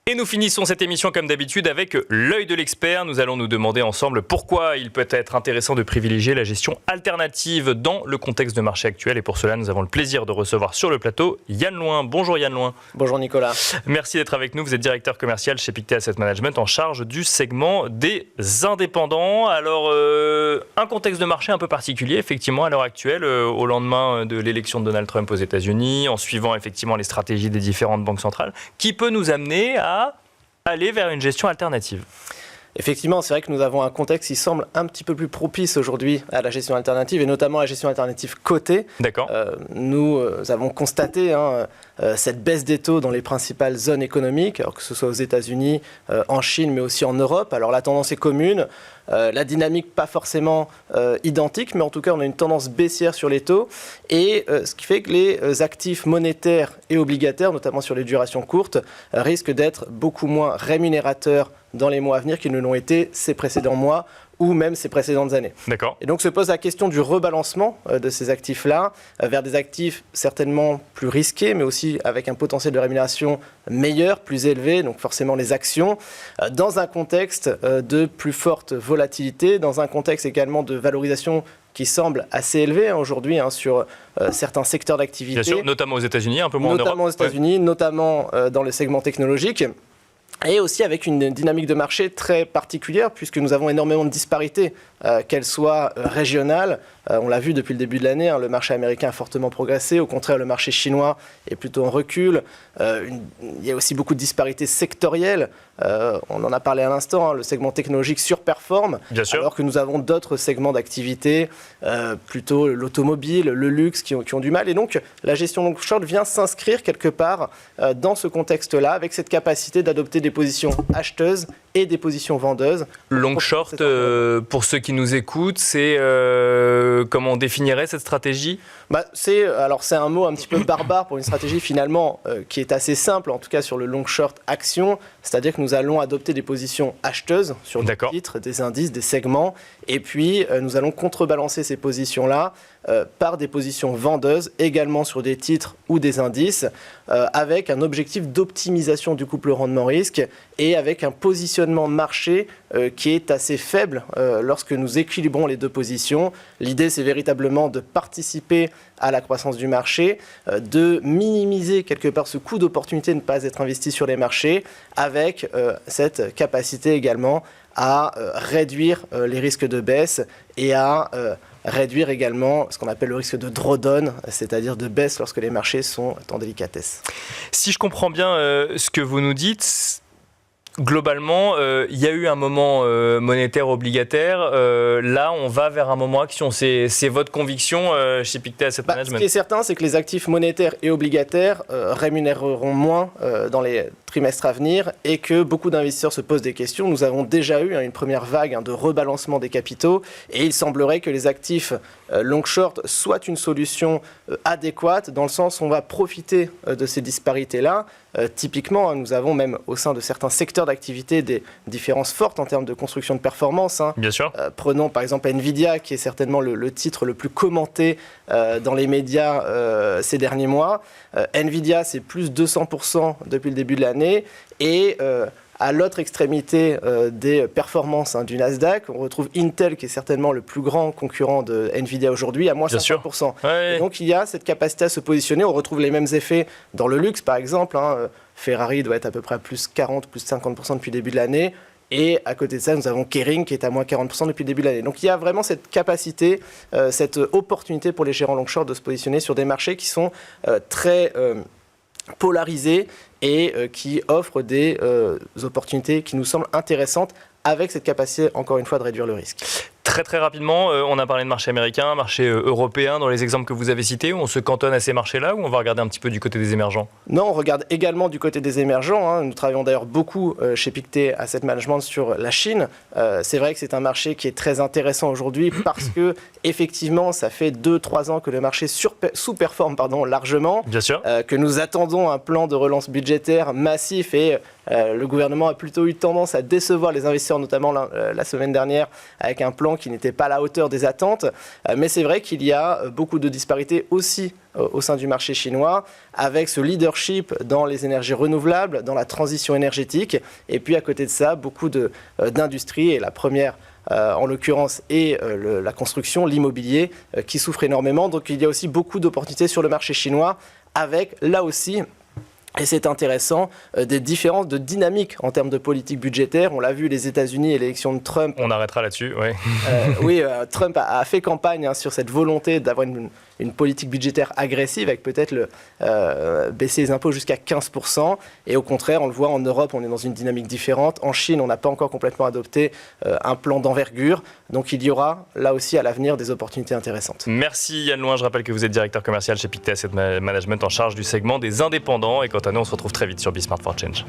Et nous finissons cette émission comme d'habitude avec l'œil de l'expert. Nous allons nous demander ensemble pourquoi il peut être intéressant de privilégier la gestion alternative dans le contexte de marché actuel. Et pour cela, nous avons le plaisir de recevoir sur le plateau Yann Loin. Bonjour Yann Loin. Bonjour Nicolas. Merci d'être avec nous. Vous êtes directeur commercial chez Pictet Asset Management en charge du segment des indépendants. Alors, un contexte de marché un peu particulier, effectivement, à l'heure actuelle, au lendemain de l'élection de Donald Trump aux États-Unis, en suivant effectivement les stratégies des différentes banques centrales, qui peut nous amener à aller vers une gestion alternative. Effectivement, c'est vrai que nous avons un contexte qui semble un petit peu plus propice aujourd'hui à la gestion alternative et notamment à la gestion alternative cotée. D'accord. Nous avons constaté cette baisse des taux dans les principales zones économiques, alors que ce soit aux États-Unis, en Chine, mais aussi en Europe. Alors la tendance est commune. La dynamique pas forcément identique, mais en tout cas on a une tendance baissière sur les taux et ce qui fait que les actifs monétaires et obligataires, notamment sur les durations courtes, risquent d'être beaucoup moins rémunérateurs dans les mois à venir qu'ils ne l'ont été ces précédents mois ou même ces précédentes années. D'accord. Et donc se pose la question du rebalancement de ces actifs-là vers des actifs certainement plus risqués, mais aussi avec un potentiel de rémunération meilleur, plus élevé, donc forcément les actions, dans un contexte de plus forte volatilité, dans un contexte également de valorisation qui semble assez élevé aujourd'hui sur certains secteurs d'activité. Bien sûr, notamment aux États-Unis, un peu moins en Europe. Notamment aux États-Unis, notamment dans le segment technologique. Et aussi avec une dynamique de marché très particulière, puisque nous avons énormément de disparités, qu'elles soient régionales. On l'a vu depuis le début de l'année, le marché américain a fortement progressé. Au contraire, le marché chinois est plutôt en recul. Il y a aussi beaucoup de disparités sectorielles. On en a parlé à l'instant, le segment technologique surperforme, alors que nous avons d'autres segments d'activité, plutôt l'automobile, le luxe, qui ont du mal. Et donc, la gestion long short vient s'inscrire quelque part dans ce contexte-là, avec cette capacité d'adopter des positions acheteuses et des positions vendeuses. Long short, pour ceux qui nous écoutent, c'est comment on définirait cette stratégie ? C'est un mot un petit peu barbare pour une stratégie finalement qui est assez simple, en tout cas sur le long short action, c'est-à-dire que nous allons adopter des positions acheteuses sur des titres, des indices, des segments, et puis nous allons contrebalancer ces positions-là par des positions vendeuses, également sur des titres ou des indices, avec un objectif d'optimisation du couple rendement-risque et avec un positionnement marché qui est assez faible lorsque nous équilibrons les deux positions. L'idée, c'est véritablement de participer à la croissance du marché, de minimiser quelque part ce coût d'opportunité de ne pas être investi sur les marchés, avec cette capacité également à réduire les risques de baisse et à réduire également ce qu'on appelle le risque de drawdown, c'est-à-dire de baisse lorsque les marchés sont en délicatesse. Si je comprends bien ce que vous nous dites, globalement, il y a eu un moment monétaire obligataire. Là, on va vers un moment action. C'est votre conviction chez Pictet Asset Management. Ce qui est certain, c'est que les actifs monétaires et obligataires rémunéreront moins dans les trimestres à venir et que beaucoup d'investisseurs se posent des questions. Nous avons déjà eu une première vague de rebalancement des capitaux et il semblerait que les actifs long-short soient une solution adéquate dans le sens où on va profiter de ces disparités-là. Typiquement, nous avons même au sein de certains secteurs d'activité des différences fortes en termes de construction de performance. Bien sûr. Prenons par exemple Nvidia, qui est certainement le titre le plus commenté dans les médias ces derniers mois. Nvidia, c'est plus 200% depuis le début de l'année. Et à l'autre extrémité des performances du Nasdaq, on retrouve Intel, qui est certainement le plus grand concurrent de Nvidia aujourd'hui, à moins 50%. Et donc il y a cette capacité à se positionner. On retrouve les mêmes effets dans le luxe, par exemple. Ferrari doit être à peu près à plus 40, plus 50% depuis le début de l'année. Et à côté de ça, nous avons Kering qui est à moins 40% depuis le début de l'année. Donc il y a vraiment cette capacité, cette opportunité pour les gérants long short de se positionner sur des marchés qui sont très polarisés et qui offrent des opportunités qui nous semblent intéressantes avec cette capacité, encore une fois, de réduire le risque. Très très rapidement, on a parlé de marché américain, marché européen dans les exemples que vous avez cités. On se cantonne à ces marchés-là ou on va regarder un petit peu du côté des émergents ? Non, on regarde également du côté des émergents. Nous travaillons d'ailleurs beaucoup chez Pictet Asset Management sur la Chine. C'est vrai que c'est un marché qui est très intéressant aujourd'hui parce que effectivement, ça fait 2-3 ans que le marché sous-performe largement. Bien sûr. Que nous attendons un plan de relance budgétaire massif et Le gouvernement a plutôt eu tendance à décevoir les investisseurs, notamment la semaine dernière, avec un plan qui n'était pas à la hauteur des attentes. Mais c'est vrai qu'il y a beaucoup de disparités aussi au sein du marché chinois, avec ce leadership dans les énergies renouvelables, dans la transition énergétique, et puis à côté de ça, beaucoup d'industries, et la première en l'occurrence est la construction, l'immobilier, qui souffre énormément. Donc il y a aussi beaucoup d'opportunités sur le marché chinois, avec là aussi, et c'est intéressant, des différences de dynamique en termes de politique budgétaire. On l'a vu, les États-Unis et l'élection de Trump. On arrêtera là-dessus, oui. Oui, Trump a fait campagne sur cette volonté d'avoir une politique budgétaire agressive, avec peut-être baisser les impôts jusqu'à 15%. Et au contraire, on le voit en Europe, on est dans une dynamique différente. En Chine, on n'a pas encore complètement adopté un plan d'envergure. Donc il y aura là aussi à l'avenir des opportunités intéressantes. Merci Yann Loin. Je rappelle que vous êtes directeur commercial chez Pictet Asset Management en charge du segment des indépendants. Et quant à nous, on se retrouve très vite sur Be Smart for Change.